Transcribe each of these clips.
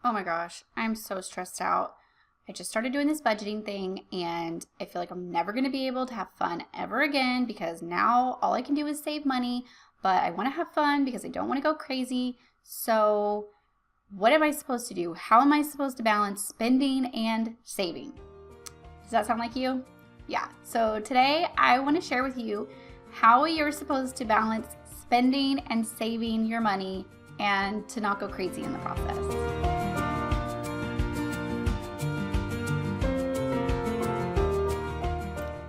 Oh my gosh, I'm so stressed out. I just started doing this budgeting thing and I feel like I'm never going to be able to have fun ever again because now all I can do is save money, but I want to have fun because I don't want to go crazy. So, what am I supposed to do? How am I supposed to balance spending and saving? Does that sound like you? Yeah. So, today I want to share with you how you're supposed to balance spending and saving your money and to not go crazy in the process.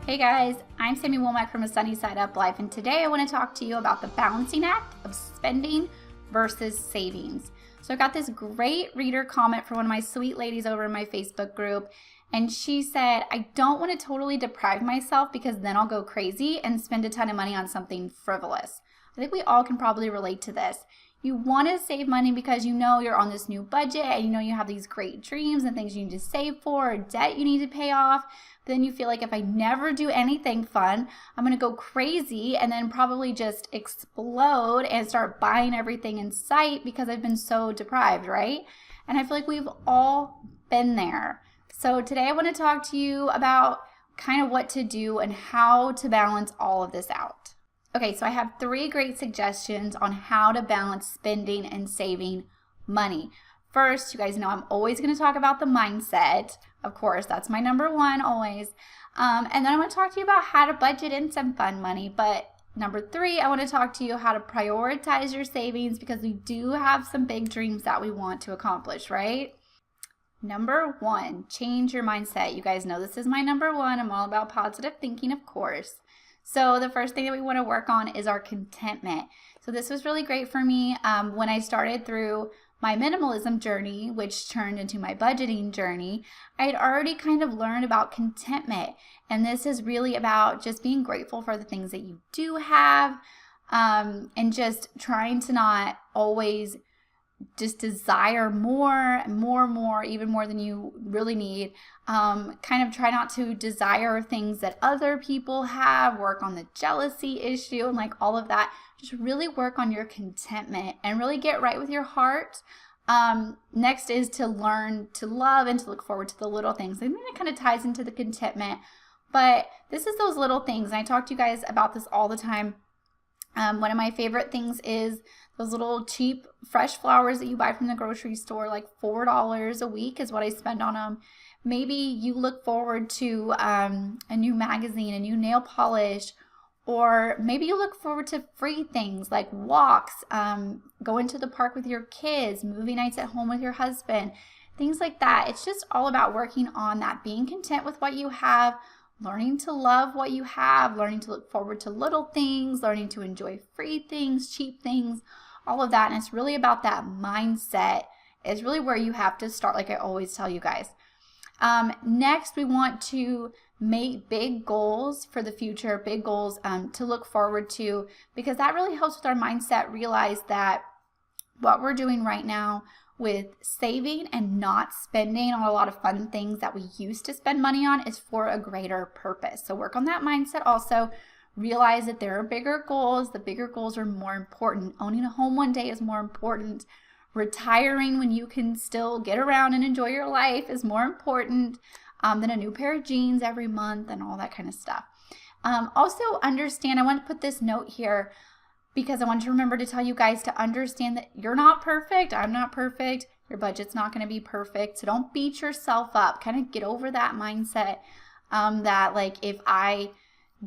Hey guys, I'm Sami Womack from A Sunny Side Up Life, and today I want to talk to you about the balancing act of spending versus savings. So I got this great reader comment from one of my sweet ladies over in my Facebook group, and she said, I don't want to totally deprive myself because then I'll go crazy and spend a ton of money on something frivolous. I think we all can probably relate to this. You want to save money because you know you're on this new budget and you know you have these great dreams and things you need to save for, or debt you need to pay off. Then you feel like if I never do anything fun, I'm going to go crazy and then probably just explode and start buying everything in sight because I've been so deprived, right? And I feel like we've all been there. So today I want to talk to you about kind of what to do and how to balance all of this out. Okay, so I have 3 great suggestions on how to balance spending and saving money. First, you guys know I'm always going to talk about the mindset. Of course, that's my number 1 always. And then I want to talk to you about how to budget in some fun money. But number 3, I want to talk to you how to prioritize your savings because we do have some big dreams that we want to accomplish, right? Number 1, change your mindset. You guys know this is my number 1. I'm all about positive thinking, of course. So the first thing that we want to work on is our contentment. So this was really great for me when I started through my minimalism journey, which turned into my budgeting journey. I had already kind of learned about contentment. And this is really about just being grateful for the things that you do have and just trying to not always just desire more, even more than you really need. Kind of try not to desire things that other people have, work on the jealousy issue and like all of that. Just really work on your contentment and really get right with your heart. Next is to learn to love and to look forward to the little things. I think that kind of ties into the contentment, but this is those little things. And I talk to you guys about this all the time. One of my favorite things is those little cheap fresh flowers that you buy from the grocery store, like $4 a week is what I spend on them. Maybe you look forward to a new magazine, a new nail polish, or maybe you look forward to free things like walks, going to the park with your kids, movie nights at home with your husband, things like that. It's just all about working on that, being content with what you have, learning to love what you have, learning to look forward to little things, learning to enjoy free things, cheap things, all of that. And it's really about that mindset. It's really where you have to start, like I always tell you guys. Next, we want to make big goals for the future, big goals to look forward to, because that really helps with our mindset. Realize that what we're doing right now with saving and not spending on a lot of fun things that we used to spend money on is for a greater purpose. So work on that mindset also. Realize that there are bigger goals. The bigger goals are more important. Owning a home one day is more important. Retiring when you can still get around and enjoy your life is more important than a new pair of jeans every month and all that kind of stuff. Also understand, I want to put this note here because I want to remember to tell you guys to understand that you're not perfect. I'm not perfect. Your budget's not going to be perfect. So don't beat yourself up. Kind of get over that mindset that like if I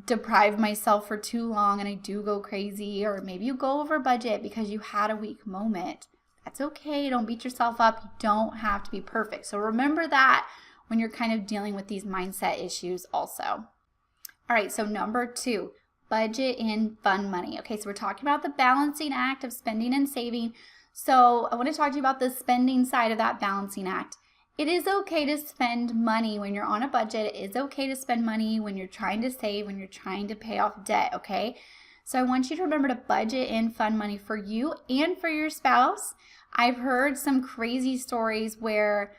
deprive myself for too long and I do go crazy, or maybe you go over budget because you had a weak moment. That's okay. Don't beat yourself up. You don't have to be perfect. So remember that when you're kind of dealing with these mindset issues also. All right, so number 2, budget in fun money. Okay, so we're talking about the balancing act of spending and saving. So I want to talk to you about the spending side of that balancing act. It is okay to spend money when you're on a budget. It is okay to spend money when you're trying to save, when you're trying to pay off debt, okay? So I want you to remember to budget in fun money for you and for your spouse. I've heard some crazy stories where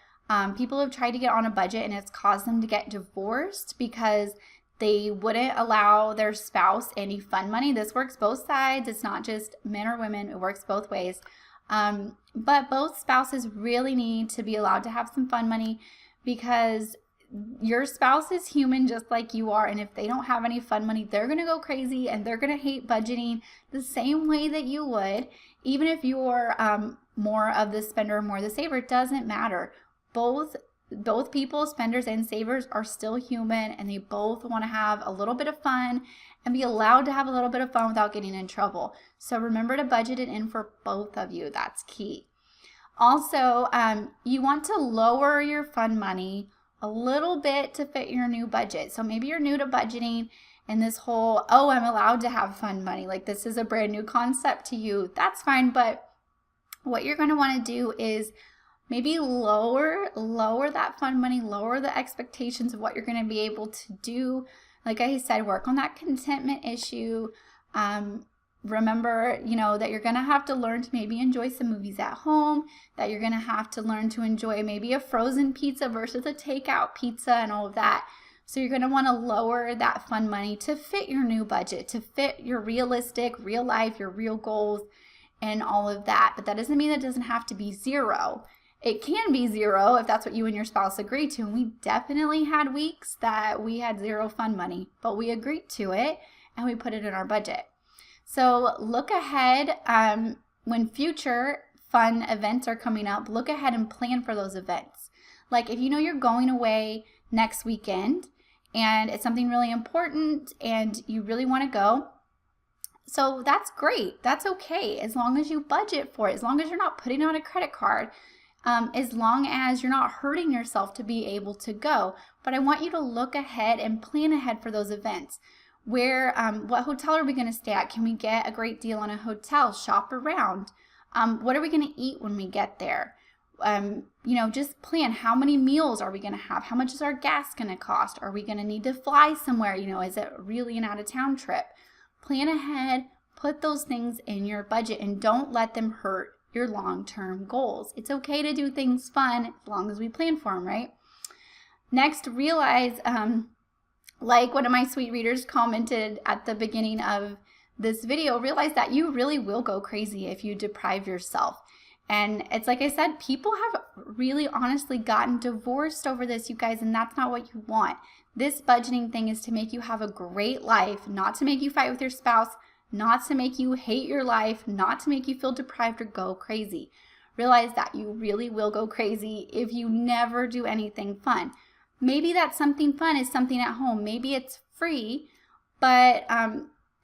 people have tried to get on a budget and it's caused them to get divorced because they wouldn't allow their spouse any fun money. This works both sides. It's not just men or women. It works both ways. But both spouses really need to be allowed to have some fun money, because your spouse is human just like you are, and if they don't have any fun money, they're going to go crazy and they're going to hate budgeting the same way that you would. Even if you're more of the spender, more the saver, it doesn't matter. Both people, spenders and savers, are still human, and they both want to have a little bit of fun and be allowed to have a little bit of fun without getting in trouble. So remember to budget it in for both of you. That's key. Also, you want to lower your fun money a little bit to fit your new budget. So maybe you're new to budgeting, and this whole, oh, I'm allowed to have fun money, like this is a brand new concept to you. That's fine, but what you're going to want to do is maybe lower that fun money, lower the expectations of what you're going to be able to do. Like I said, work on that contentment issue. Remember, that you're going to have to learn to maybe enjoy some movies at home, that you're going to have to learn to enjoy maybe a frozen pizza versus a takeout pizza and all of that. So you're going to want to lower that fun money to fit your new budget, to fit your realistic, real life, your real goals and all of that. But that doesn't mean it doesn't have to be zero. It can be zero if that's what you and your spouse agree to. And we definitely had weeks that we had zero fun money, but we agreed to it and we put it in our budget. So look ahead when future fun events are coming up. Look ahead and plan for those events. Like if you know you're going away next weekend and it's something really important and you really want to go, so that's great. That's okay as long as you budget for it, as long as you're not putting on a credit card, as long as you're not hurting yourself to be able to go. But I want you to look ahead and plan ahead for those events. Where, what hotel are we going to stay at? Can we get a great deal on a hotel? Shop around. What are we going to eat when we get there? Just plan. How many meals are we going to have? How much is our gas going to cost? Are we going to need to fly somewhere? Is it really an out-of-town trip? Plan ahead. Put those things in your budget and don't let them hurt your long-term goals. It's okay to do things fun as long as we plan for them, right? Next, realize, like one of my sweet readers commented at the beginning of this video, realize that you really will go crazy if you deprive yourself. And it's like I said, people have really honestly gotten divorced over this, you guys, and that's not what you want. This budgeting thing is to make you have a great life, not to make you fight with your spouse, not to make you hate your life, not to make you feel deprived or go crazy. Realize that you really will go crazy if you never do anything fun. Maybe that something fun is something at home. Maybe it's free, but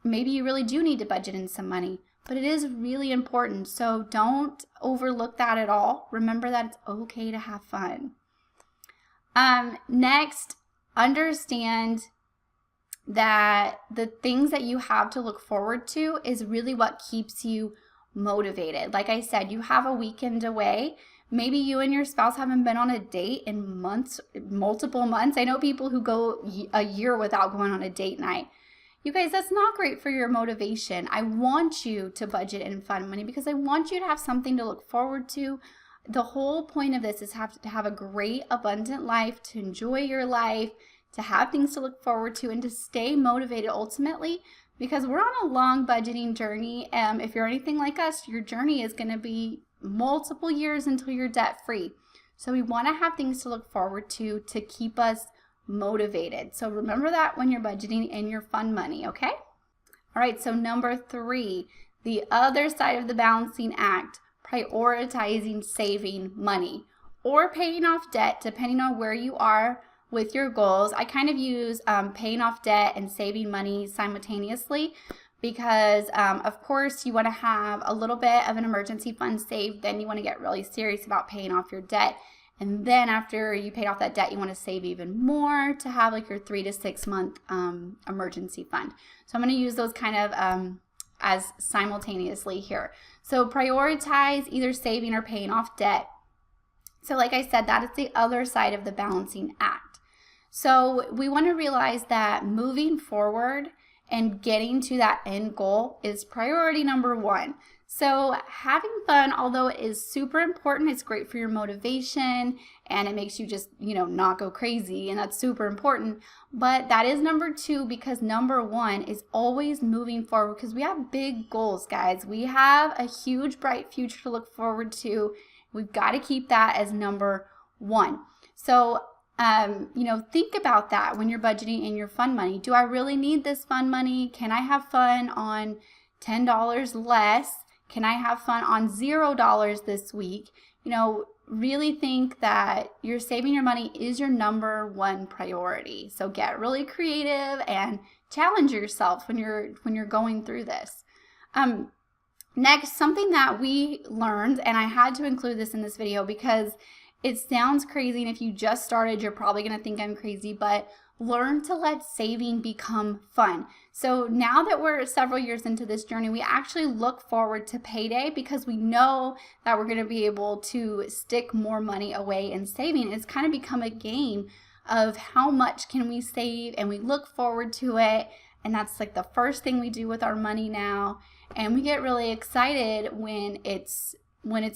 maybe you really do need to budget in some money. But it is really important, so don't overlook that at all. Remember that it's okay to have fun. Next, understand that the things that you have to look forward to is really what keeps you motivated. Like I said, you have a weekend away. Maybe you and your spouse haven't been on a date in months, multiple months. I know people who go a year without going on a date night. You guys, that's not great for your motivation. I want you to budget in fun money because I want you to have something to look forward to. The whole point of this is to have a great, abundant life, to enjoy your life, to have things to look forward to, and to stay motivated ultimately, because we're on a long budgeting journey. If you're anything like us, your journey is going to be multiple years until you're debt free. So we want to have things to look forward to keep us motivated. So remember that when you're budgeting in your fun money, okay? All right, so number 3, the other side of the balancing act, prioritizing saving money or paying off debt, depending on where you are with your goals. I kind of use paying off debt and saving money simultaneously because, of course, you want to have a little bit of an emergency fund saved. Then you want to get really serious about paying off your debt. And then after you pay off that debt, you want to save even more to have like your 3 to 6 month emergency fund. So I'm going to use those kind of as simultaneously here. So prioritize either saving or paying off debt. So like I said, that is the other side of the balancing act. So we want to realize that moving forward and getting to that end goal is priority number 1. So having fun, although it is super important, it's great for your motivation and it makes you just, not go crazy, and that's super important. But that is number 2, because number 1 is always moving forward, because we have big goals, guys. We have a huge, bright future to look forward to. We've got to keep that as number 1. So, think about that when you're budgeting in your fun money. Do I really need this fun money? Can I have fun on $10 less? Can I have fun on $0 this week? Really think that you're saving your money is your number 1 priority. So get really creative and challenge yourself when you're going through this. Next, something that we learned, and I had to include this in this video because it sounds crazy, and if you just started, you're probably going to think I'm crazy, but learn to let saving become fun. So now that we're several years into this journey, we actually look forward to payday because we know that we're going to be able to stick more money away in saving. It's kind of become a game of how much can we save, and we look forward to it. And that's like the first thing we do with our money now. And we get really excited when it's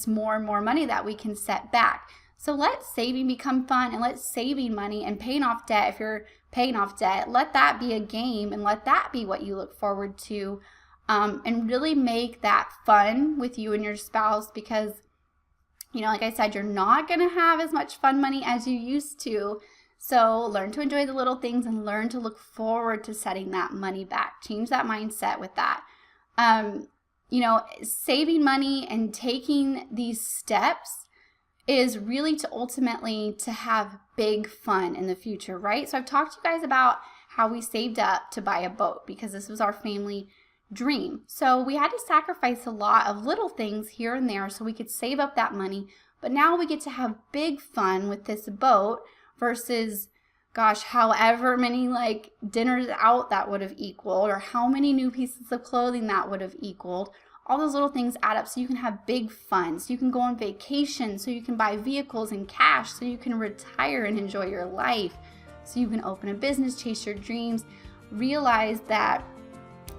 more and more money that we can set back. So let saving become fun, and let saving money and paying off debt, if you're paying off debt, let that be a game, and let that be what you look forward to, and really make that fun with you and your spouse, because, like I said, you're not going to have as much fun money as you used to. So learn to enjoy the little things and learn to look forward to setting that money back. Change that mindset with that. Saving money and taking these steps is really to ultimately to have big fun in the future, right? So I've talked to you guys about how we saved up to buy a boat because this was our family dream. So we had to sacrifice a lot of little things here and there so we could save up that money. But now we get to have big fun with this boat versus, gosh, however many dinners out that would have equaled, or how many new pieces of clothing that would have equaled. All those little things add up so you can have big fun, so you can go on vacation, so you can buy vehicles and cash, so you can retire and enjoy your life, so you can open a business, chase your dreams. Realize that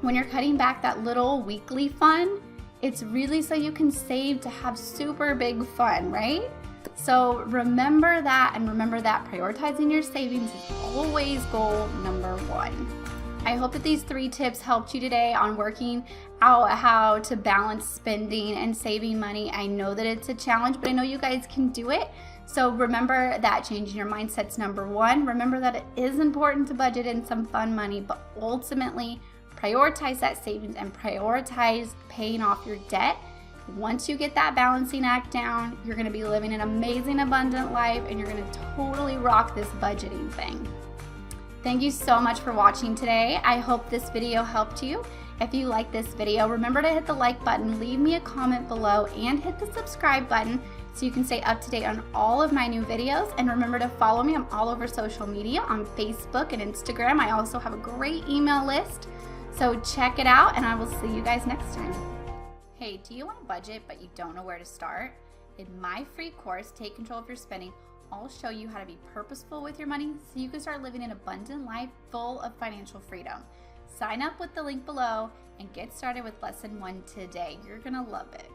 when you're cutting back that little weekly fun, it's really so you can save to have super big fun, right? So remember that, and remember that prioritizing your savings is always goal number 1. I hope that these 3 tips helped you today on working out how to balance spending and saving money. I know that it's a challenge, but I know you guys can do it. So remember that changing your mindset's number 1. Remember that it is important to budget in some fun money, but ultimately prioritize that savings and prioritize paying off your debt. Once you get that balancing act down, you're going to be living an amazing, abundant life, and you're going to totally rock this budgeting thing. Thank you so much for watching today. I hope this video helped you. If you like this video, remember to hit the like button, leave me a comment below, and hit the subscribe button so you can stay up to date on all of my new videos. And remember to follow me. I'm all over social media on Facebook and Instagram. I also have a great email list, so check it out, and I will see you guys next time. Hey, do you want to budget but you don't know where to start? In my free course, Take Control of Your Spending, I'll show you how to be purposeful with your money so you can start living an abundant life full of financial freedom. Sign up with the link below and get started with lesson 1 today. You're going to love it.